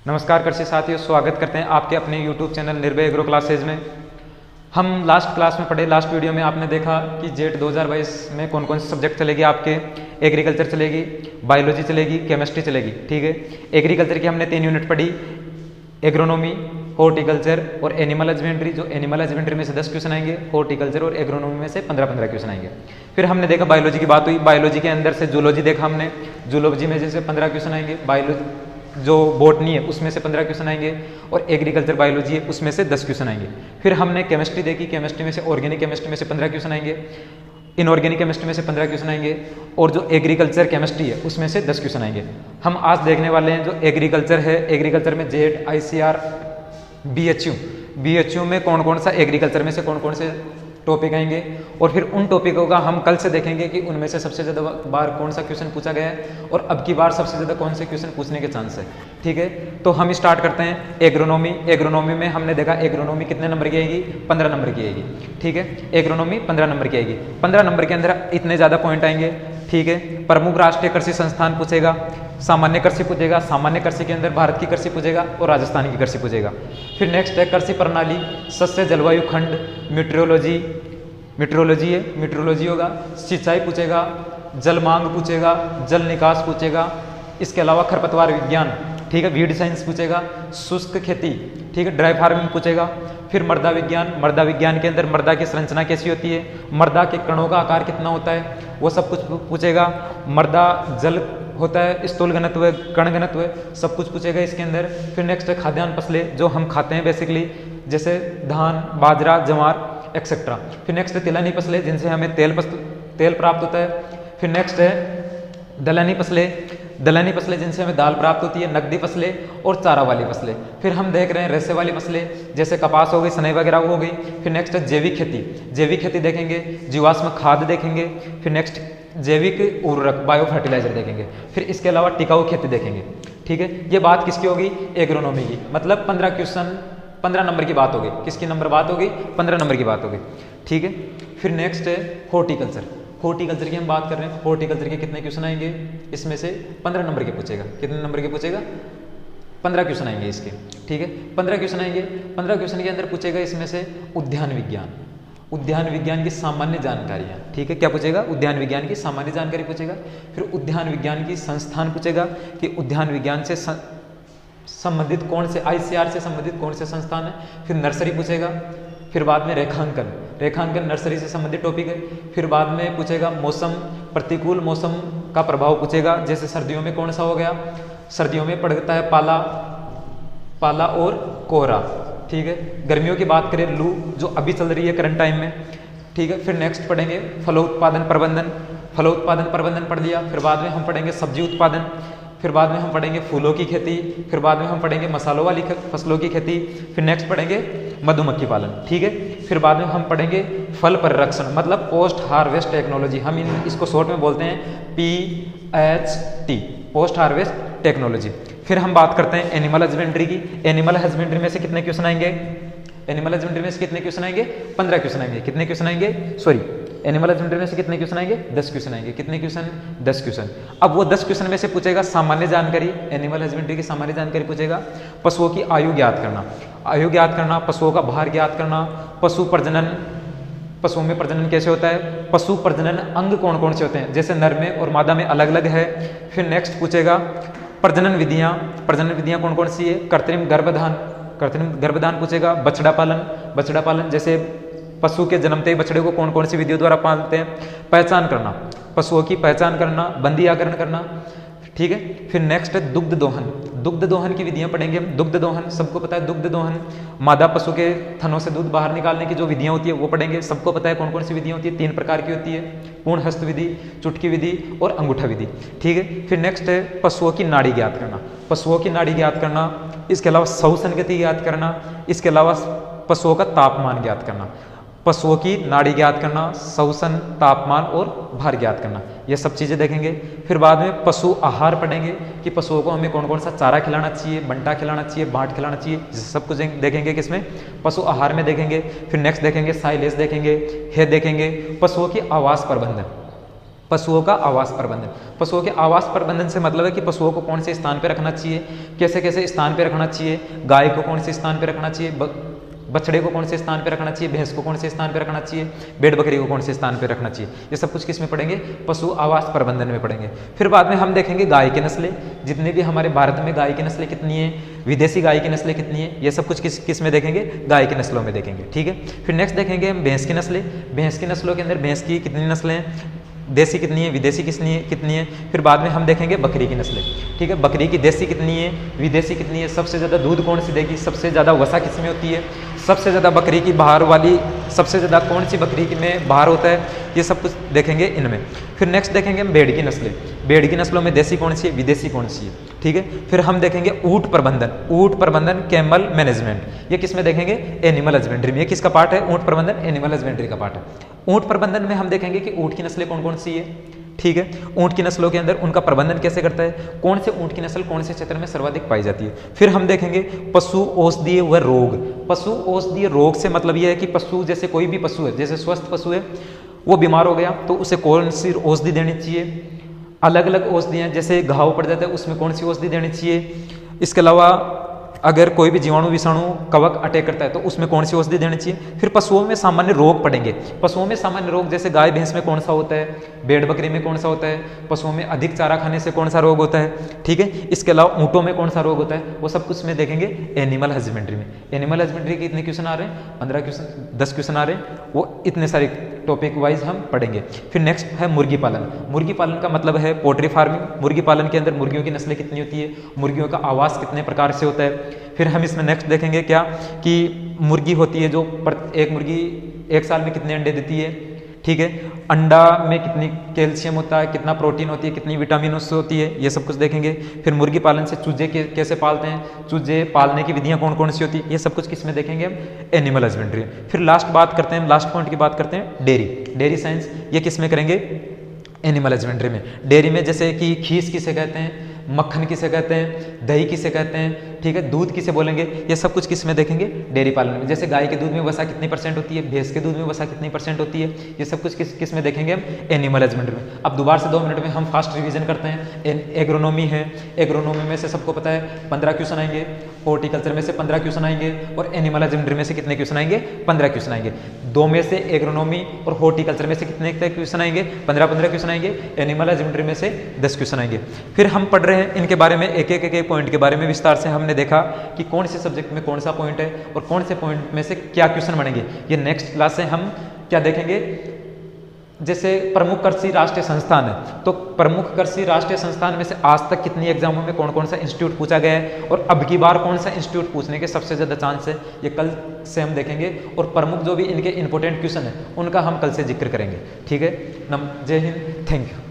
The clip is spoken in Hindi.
नमस्कार कृषि साथियों, स्वागत करते हैं आपके अपने YouTube चैनल निर्भय एग्रो क्लासेज में। हम लास्ट क्लास में पढ़े, लास्ट वीडियो में आपने देखा कि जेट 2022 में कौन कौन से सब्जेक्ट चलेगी आपके। एग्रीकल्चर चलेगी, बायोलॉजी चलेगी, केमिस्ट्री चलेगी। ठीक है, एग्रीकल्चर की हमने 3 यूनिट पढ़ी, एग्रोनॉमी, हॉर्टिकल्चर और एनिमल हस्बेंड्री। जो एनिमल हस्बेंड्री में से 10 क्वेश्चन आएंगे, हॉर्टिकल्चर और एग्रोनॉमी में से 15-15 क्वेश्चन आएंगे। फिर हमने देखा बायोलॉजी की बात हुई, बायोलॉजी के अंदर से जूलॉजी देखा हमने, जूलॉजी में जैसे 15 क्वेश्चन आएंगे, बायोलॉजी जो बॉटनी है उसमें से 15 क्वेश्चन आएंगे और एग्रीकल्चर बायोलॉजी है उसमें से 10 क्वेश्चन आएंगे। फिर हमने केमिस्ट्री देखी, केमिस्ट्री में से ऑर्गेनिक केमिस्ट्री में से 15 क्वेश्चन आएंगे, इनऑर्गेनिक केमिस्ट्री में से 15 क्वेश्चन आएंगे और जो एग्रीकल्चर केमिस्ट्री है उसमें से 10 क्वेश्चन आएंगे। हम आज देखने वाले हैं जो एग्रीकल्चर है, एग्रीकल्चर में जेट, ICR, BHU में कौन कौन सा एग्रीकल्चर में से कौन कौन से टॉपिक आएंगे और फिर उन टॉपिकों का हम कल से देखेंगे कि उनमें से सबसे ज़्यादा बार कौन सा क्वेश्चन पूछा गया है और अब की बार सबसे ज़्यादा कौन से क्वेश्चन पूछने के चांस है। ठीक है, तो हम स्टार्ट करते हैं एग्रोनॉमी। एग्रोनॉमी में हमने देखा एग्रोनॉमी कितने नंबर की आएगी, 15 नंबर की आएगी। ठीक है, एग्रोनॉमी 15 नंबर की आएगी। 15 नंबर के अंदर इतने ज़्यादा पॉइंट आएंगे। ठीक है, प्रमुख राष्ट्रीय कृषि संस्थान पूछेगा, सामान्य कृषि पूछेगा, सामान्य कृषि के अंदर भारत की कृषि पूछेगा और राजस्थान की कृषि पूछेगा। फिर नेक्स्ट है कृषि प्रणाली, सस्य जलवायु खंड, मीटरोलॉजी है, मीटरोलॉजी होगा, सिंचाई पूछेगा, जल मांग पूछेगा, जल निकास पूछेगा। इसके अलावा खरपतवार विज्ञान, ठीक है, वीड साइंस पूछेगा, शुष्क खेती, ठीक है, ड्राई फार्मिंग पूछेगा। फिर मृदा विज्ञान, मृदा विज्ञान के अंदर मृदा की संरचना कैसी होती है, मृदा के कणों का आकार कितना होता है, वो सब कुछ पूछेगा। मृदा जल होता है, स्थूल घनत्व, कण घनत्व, सब कुछ पूछेगा इसके अंदर। फिर नेक्स्ट है खाद्यान्न फसलें, जो हम खाते हैं बेसिकली, जैसे धान, बाजरा, जवार एक्सेट्रा। फिर नेक्स्ट है तिलहनी फसलें, जिनसे हमें तेल प्राप्त होता है। फिर नेक्स्ट है दलहनी फसलें, जिनसे हमें दाल प्राप्त होती है। नकदी फसलें और चारा वाली फसलें। फिर हम देख रहे हैं रेशे वाली फसलें, जैसे कपास हो गई, सनई वगैरह हो गई। फिर नेक्स्ट है जैविक खेती देखेंगे, जीवाश्म खाद देखेंगे। फिर नेक्स्ट जैविक उर्वरक, बायो फर्टिलाइजर देखेंगे। फिर इसके अलावा टिकाऊ खेती देखेंगे। ठीक है, ये बात किसकी होगी, एग्रोनॉमी की। मतलब 15 क्वेश्चन, 15 नंबर की बात होगी। किसकी नंबर बात होगी, 15 नंबर की बात होगी। ठीक है, फिर नेक्स्ट है हॉर्टिकल्चर की हम बात कर रहे हैं। हॉर्टिकल्चर के कितने क्वेश्चन आएंगे, इसमें से 15 नंबर के पूछेगा। कितने नंबर के पूछेगा, 15 क्वेश्चन आएंगे इसके। ठीक है, 15 क्वेश्चन आएंगे। 15 क्वेश्चन के अंदर पूछेगा इसमें से उद्यान विज्ञान की सामान्य जानकारियाँ। ठीक है, क्या पूछेगा, उद्यान विज्ञान की सामान्य जानकारी पूछेगा। फिर उद्यान विज्ञान की संस्थान पूछेगा कि उद्यान विज्ञान से संबंधित कौन से, ICR से संबंधित कौन से संस्थान है। फिर नर्सरी पूछेगा। फिर बाद में रेखांकन नर्सरी से संबंधित टॉपिक है। फिर बाद में पूछेगा मौसम, प्रतिकूल मौसम का प्रभाव पूछेगा, जैसे सर्दियों में कौन सा हो गया, सर्दियों में पड़ता है पाला और कोहरा। ठीक है, गर्मियों की बात करें लू, जो अभी चल रही है करंट टाइम में। ठीक है, फिर नेक्स्ट पढ़ेंगे फलोत्पादन प्रबंधन पढ़ लिया। फिर बाद में हम पढ़ेंगे सब्जी उत्पादन। फिर बाद में हम पढ़ेंगे फूलों की खेती। फिर बाद में हम पढ़ेंगे मसालों वाली फसलों की खेती। फिर नेक्स्ट पढ़ेंगे मधुमक्खी पालन। ठीक है, फिर बाद में हम पढ़ेंगे फल परिरक्षण, मतलब पोस्ट हार्वेस्ट टेक्नोलॉजी। हम इसको शॉर्ट में बोलते हैं PHT, पोस्ट हार्वेस्ट टेक्नोलॉजी। फिर हम बात करते हैं एनिमल हस्बेंड्री की। एनिमल हस्बेंड्री में से कितने क्वेश्चन आएंगे, एनिमल हस्बेंड्री में से कितने क्वेश्चन आएंगे, 15 क्वेश्चन आएंगे। कितने क्वेश्चन आएंगे, सॉरी, एनिमल हस्बेंड्री में से कितने क्वेश्चन आएंगे, 10 क्वेश्चन आएंगे। कितने क्वेश्चन, 10 क्वेश्चन। अब वो 10 क्वेश्चन में से पूछेगा सामान्य जानकारी, एनिमल हस्बेंड्री की सामान्य जानकारी पूछेगा। पशुओं की आयु ज्ञात करना, पशुओं का भार ज्ञात करना, पशुओं में प्रजनन कैसे होता है, पशु प्रजनन अंग कौन कौन से होते हैं, जैसे नर में और मादा में अलग अलग है। फिर नेक्स्ट पूछेगा प्रजनन विधियाँ कौन कौन सी है, कृत्रिम गर्भधान पूछेगा। बछड़ा पालन, जैसे पशु के जन्मते ही बछड़े को कौन कौन सी विधियों द्वारा पालते हैं। पहचान करना, पशुओं की पहचान करना, बंदीकरण करना। ठीक है, फिर नेक्स्ट है दुग्ध दोहन की विधियां पढ़ेंगे हम। दुग्ध दोहन सबको पता है, दुग्ध दोहन मादा पशु के थनों से दूध बाहर निकालने की जो विधियां होती है वो पढ़ेंगे। सबको पता है कौन कौन सी विधियां होती है, 3 प्रकार की होती है, पूर्ण हस्त विधि, चुटकी विधि और अंगूठा विधि। ठीक है, फिर नेक्स्ट है पशुओं की नाड़ी ज्ञात करना, इसके अलावा श्वसन गति ज्ञात करना, इसके अलावा पशुओं का तापमान ज्ञात करना। पशुओं की नाड़ी ज्ञात करना, श्वसन, तापमान और भार ज्ञात करना, ये सब चीज़ें देखेंगे। फिर बाद में पशु आहार पढ़ेंगे कि पशुओं को हमें कौन कौन सा चारा खिलाना चाहिए, बंटा खिलाना चाहिए, बाट खिलाना चाहिए, सब कुछ देखेंगे। किसमें, पशु आहार में देखेंगे। फिर नेक्स्ट देखेंगे साइलेज देखेंगे, है देखेंगे। पशुओं की आवास प्रबंधन, पशुओं का आवास प्रबंधन। पशुओं के आवास प्रबंधन से मतलब है कि पशुओं को कौन से स्थान पर रखना चाहिए, कैसे कैसे स्थान पर रखना चाहिए, गाय को कौन से स्थान पर रखना चाहिए, बछड़े को कौन से स्थान पर रखना चाहिए, भैंस को कौन से स्थान पर रखना चाहिए, भेड़ बकरी को कौन से स्थान पर रखना चाहिए, ये सब कुछ किस में पढ़ेंगे, पशु आवास प्रबंधन में पढ़ेंगे। फिर बाद में हम देखेंगे गाय की नस्लें, जितने भी हमारे भारत में गाय की नस्लें कितनी है, विदेशी गाय की नस्लें कितनी है, ये सब कुछ किस में देखेंगे, गाय की नस्लों में देखेंगे। ठीक है, फिर नेक्स्ट देखेंगे हम भैंस की नस्लें। भैंस की नस्लों के अंदर भैंस की कितनी नस्लें हैं, देसी कितनी है, विदेशी कितनी है। फिर बाद में हम देखेंगे बकरी की नस्लें। ठीक है, बकरी की देसी कितनी है, विदेशी कितनी है, सबसे ज़्यादा दूध कौन सी देगी, सबसे ज़्यादा वसा किस में होती है, सबसे ज़्यादा बकरी की बाहर वाली, सबसे ज़्यादा कौन सी बकरी में बाहर होता है, ये सब कुछ देखेंगे इनमें। फिर नेक्स्ट देखेंगे हम भेड़ की नस्लें। भेड़ की नस्लों में देसी कौन सी है, विदेशी कौन सी है। ठीक है, फिर हम देखेंगे ऊँट प्रबंधन। ऊँट प्रबंधन, कैमल मैनेजमेंट, ये किस में देखेंगे, एनिमल हस्बेंड्री में। ये किसका पार्ट है, ऊँट प्रबंधन एनिमल हस्बेंड्री का पार्ट है। ऊँट प्रबंधन में हम देखेंगे कि ऊँट की नस्लें कौन कौन सी है। ठीक है, ऊँट की नस्लों के अंदर उनका प्रबंधन कैसे करता है, कौन से ऊँट की नस्ल कौन से क्षेत्र में सर्वाधिक पाई जाती है। फिर हम देखेंगे पशु औषधीय व रोग। पशु औषधीय रोग से मतलब यह है कि पशु, जैसे कोई भी पशु है, जैसे स्वस्थ पशु है, वो बीमार हो गया तो उसे कौन सी औषधि देनी चाहिए। अलग अलग औषधियाँ, जैसे घाव पड़ जाता है उसमें कौन सी औषधि देनी चाहिए। इसके अलावा अगर कोई भी जीवाणु विषाणु कवक अटैक करता है तो उसमें कौन सी औषधि देनी चाहिए। फिर पशुओं में सामान्य रोग पड़ेंगे। पशुओं में सामान्य रोग जैसे गाय भैंस में कौन सा होता है, भेड़ बकरी में कौन सा होता है, पशुओं में अधिक चारा खाने से कौन सा रोग होता है। ठीक है, इसके अलावा ऊँटों में कौन सा रोग होता है, वो सब कुछ में देखेंगे एनिमल हस्बेंड्री में। एनिमल हस्बेंड्री के इतने क्वेश्चन आ रहे हैं, 15 क्वेश्चन, 10 क्वेश्चन आ रहे हैं, वो इतने सारे टॉपिक वाइज हम पढ़ेंगे। फिर नेक्स्ट है मुर्गी पालन। मुर्गी पालन का मतलब है पोल्ट्री फार्मिंग। मुर्गी पालन के अंदर मुर्गियों की नस्लें कितनी होती है, मुर्गियों का आवास कितने प्रकार से होता है। फिर हम इसमें नेक्स्ट देखेंगे क्या कि मुर्गी होती है जो एक मुर्गी एक साल में कितने अंडे देती है। ठीक है, अंडा में कितनी कैल्शियम होता है, कितना प्रोटीन होती है, कितनी विटामिन उससे होती है, ये सब कुछ देखेंगे। फिर मुर्गी पालन से चूजे कैसे पालते हैं, चूजे पालने की विधियां कौन कौन सी होती है, ये सब कुछ किस में देखेंगे हम, एनिमल हस्बेंड्री। फिर लास्ट बात करते हैं, लास्ट पॉइंट की बात करते हैं डेयरी। डेयरी साइंस, ये किस में करेंगे, एनिमल हस्बेंड्री में। डेयरी में जैसे कि खीस किसे कहते हैं, मक्खन किसे कहते हैं, दही किसे कहते हैं, ठीक है, दूध किसे बोलेंगे, ये सब कुछ किस में देखेंगे, डेयरी पालन में। जैसे गाय के दूध में वसा कितनी % होती है, भैंस के दूध में वसा कितनी % होती है, ये सब कुछ किस में देखेंगे हम, एनिमल हस्बेंड्री में। अब दोबारा से 2 मिनट में हम फास्ट रिवीजन करते हैं। एग्रोनॉमी है, एग्रोनॉमी में से सबको पता है 15 क्वेश्चन आएंगे, हॉर्टिकल्चर में से 15 क्वेश्चन आएंगे, और एनिमल हस्बेंड्री में से कितने क्वेश्चन आएंगे, 15 क्वेश्चन आएंगे। 2 में से एग्रोनॉमी और हॉर्टिकल्चर में से कितने क्वेश्चन आएंगे, 15 क्वेश्चन आएंगे। एनिमल हस्बेंड्री में से 10 क्वेश्चन आएंगे। फिर हम पढ़ रहे हैं इनके बारे में, एक एक पॉइंट के बारे में विस्तार से हमने देखा कि कौन से सब्जेक्ट में कौन सा पॉइंट है और कौन से पॉइंट में से क्या क्वेश्चन बनेंगे। ये नेक्स्ट क्लास से हम क्या देखेंगे, जैसे प्रमुख कृषि राष्ट्रीय संस्थान है, तो प्रमुख कृषि राष्ट्रीय संस्थान में से आज तक कितनी एग्जामों में कौन कौन सा इंस्टीट्यूट पूछा गया है और अब की बार कौन सा इंस्टीट्यूट पूछने के सबसे ज़्यादा चांस है, ये कल से हम देखेंगे। और प्रमुख जो भी इनके इंपॉर्टेंट क्वेश्चन है उनका हम कल से जिक्र करेंगे। ठीक है, जय हिंद, थैंक यू।